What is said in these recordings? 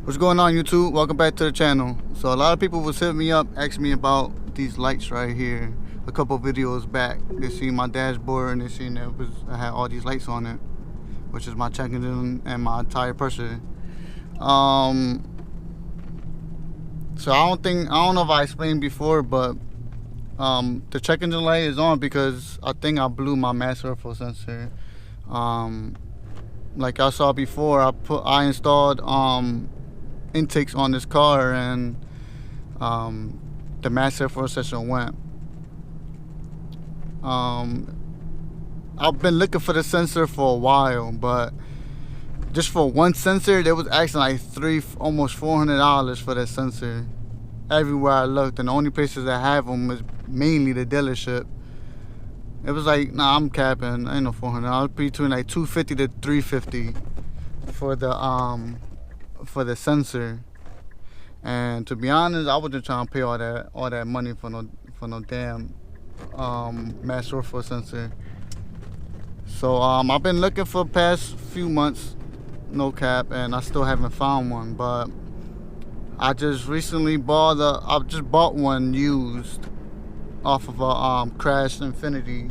What's going on, YouTube? Welcome back to the channel. So a lot of people was hitting me up, asking me about these lights right here. A couple videos back, they seen my dashboard and they seen that I had all these lights on it, which is my check engine and my tire pressure. So I don't know if I explained before, but the check engine light is on because I think I blew my mass airflow sensor. Like I saw before, I installed intakes on this car, and the mass airflow sensor went. I've been looking for the sensor for a while, but just for one sensor, they was asking like almost $400 for that sensor. Everywhere I looked, and the only places that have them is mainly the dealership. It was like, nah, I'm capping. Ain't no $400. Between like $250 to $350 for the sensor. And to be honest, I wasn't trying to pay all that money for no damn mass airflow sensor. So I've been looking for the past few months, no cap, and I still haven't found one. But I just recently bought one used off of a crashed Infinity.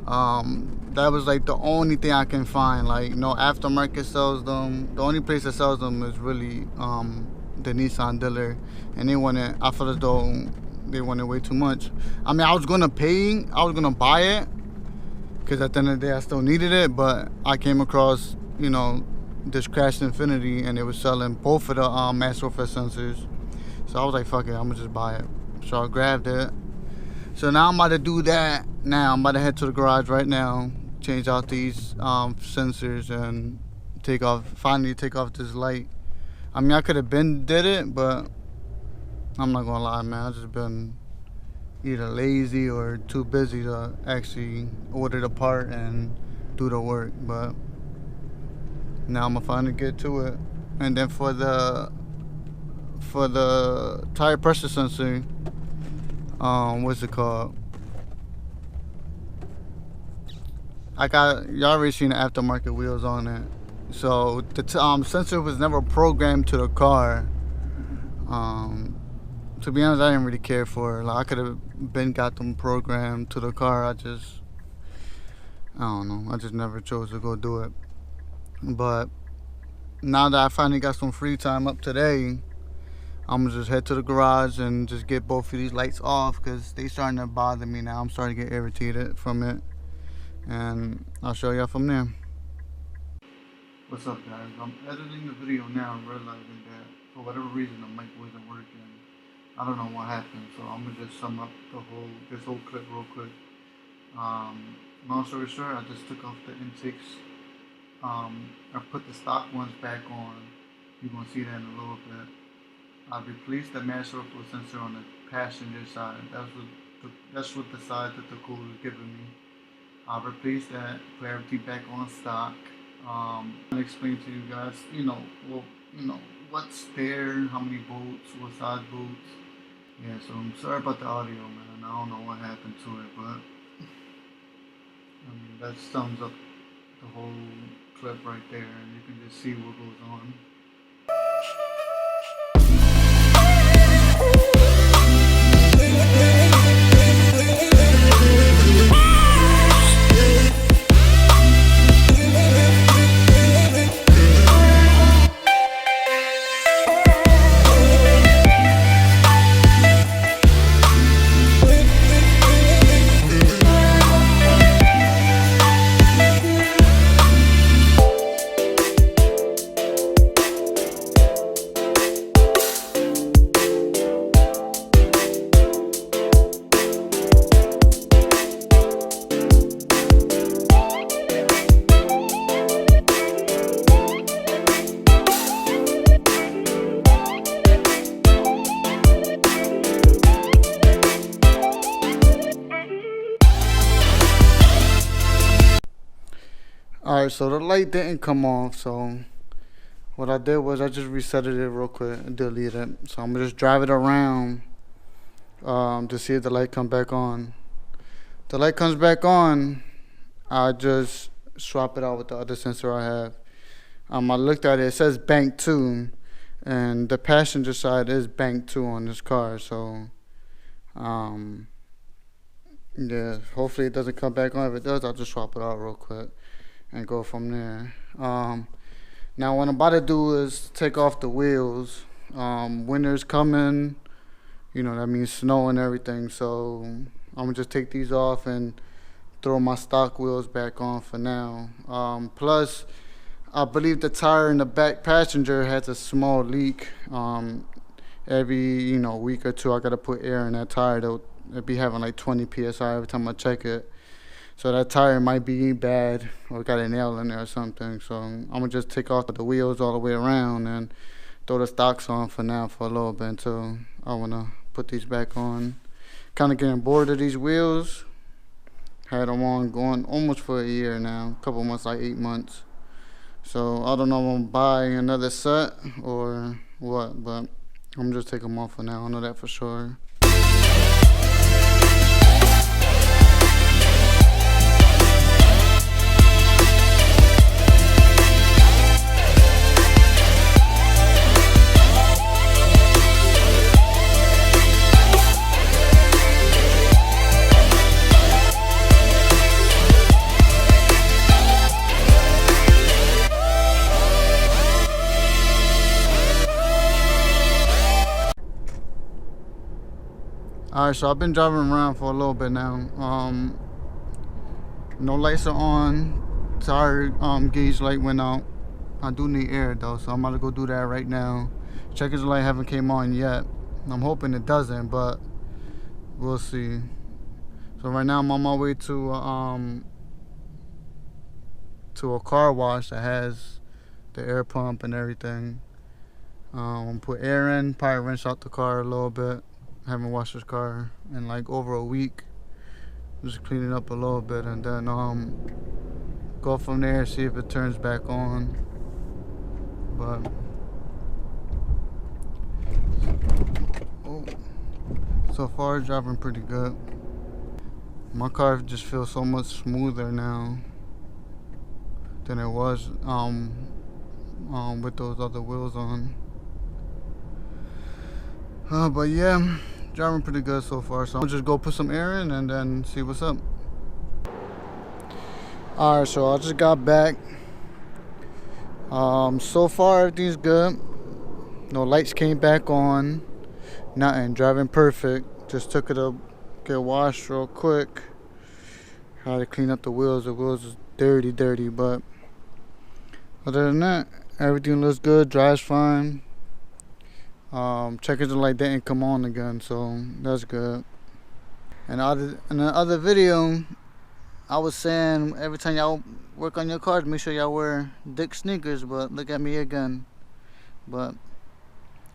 That was like the only thing I can find. Like, no aftermarket sells them. The only place that sells them is really the Nissan dealer, and I feel as though they wanted way too much. I mean, I was gonna buy it because at the end of the day I still needed it, but I came across, this crashed Infinity, and they were selling both of the mass airflow sensors. So I was like, fuck it, I'm gonna just buy it. So I grabbed it. So now I'm about to do that. Now I'm about to head to the garage right now, change out these sensors, and finally take off this light. I mean, I could have did it, but I'm not gonna lie, man. I've just been either lazy or too busy to actually order the part and do the work. But now I'm gonna finally get to it. And then for the tire pressure sensor, what's it called? Y'all already seen the aftermarket wheels on it. So the sensor was never programmed to the car. To be honest, I didn't really care for it. Like, I could have got them programmed to the car. I don't know. I just never chose to go do it. But now that I finally got some free time up today, I'm gonna just head to the garage and just get both of these lights off, because they starting to bother me now. I'm starting to get irritated from it, and I'll show y'all from there. What's up, guys? I'm editing the video now, realizing that for whatever reason the mic wasn't working. I don't know what happened, so I'm gonna just sum up this whole clip real quick. Long story short, I just took off the intakes. I put the stock ones back on. You're gonna see that in a little bit. I replaced the mass airflow sensor on the passenger side. That's what the side that the cooler is giving me. I replaced that, put everything back on stock. I'll explain to you guys, what's there, how many bolts, what size bolts. Yeah, so I'm sorry about the audio, man. I don't know what happened to it, but I mean, that sums up the whole clip right there, and you can just see what goes on. Alright, so the light didn't come off, so what I did was I just reset it real quick and deleted it. So I'm gonna just drive it around to see if the light come back on. The light comes back on, I just swap it out with the other sensor I have. I looked at it. It says bank 2, and the passenger side is bank 2 on this car. So, yeah. Hopefully it doesn't come back on. If it does, I'll just swap it out real quick and go from there. Now what I'm about to do is take off the wheels. Winter's coming. You know, that means snow and everything. So I'm gonna just take these off and throw my stock wheels back on for now. Plus, I believe the tire in the back passenger has a small leak. Every week or two, I gotta put air in that tire. It'll be having like 20 psi every time I check it. So that tire might be bad or got a nail in there or something. So I'm gonna just take off the wheels all the way around and throw the stocks on for now for a little bit until I wanna put these back on. Kind of getting bored of these wheels. Had them on going almost for a year now, a couple months, like 8 months. So I don't know if I'm gonna buy another set or what, but I'm just taking them off for now. I know that for sure. Alright, so I've been driving around for a little bit now. No lights are on. Tire gauge light went out. I do need air though, so I'm about to go do that right now. Checkers light haven't came on yet. I'm hoping it doesn't, but we'll see. So right now I'm on my way to a car wash that has the air pump and everything. Put air in, probably rinse out the car a little bit. Haven't washed this car in like over a week. Just clean it up a little bit and then go from there, see if it turns back on. But so far it's driving pretty good. My car just feels so much smoother now than it was with those other wheels on. But yeah, driving pretty good so far. So I'll just go put some air in and then see what's up. Alright, so I just got back. So far everything's good. No lights came back on. Nothing. Driving perfect. Just took it to get washed real quick. Had to clean up the wheels. The wheels is dirty, but other than that, everything looks good. Drives fine. Checkers light didn't come on again, so that's good. And in the other video, I was saying every time y'all work on your cars, make sure y'all wear thick sneakers. But look at me again. But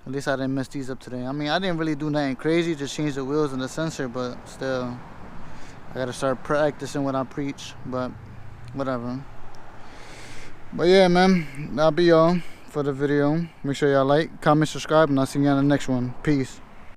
at least I didn't mess these up today. I mean, I didn't really do nothing crazy, just change the wheels and the sensor, but still, I gotta start practicing what I preach. But whatever. But yeah, man, that'll be all for the video. Make sure y'all like, comment, subscribe, and I'll see you on the next one. Peace.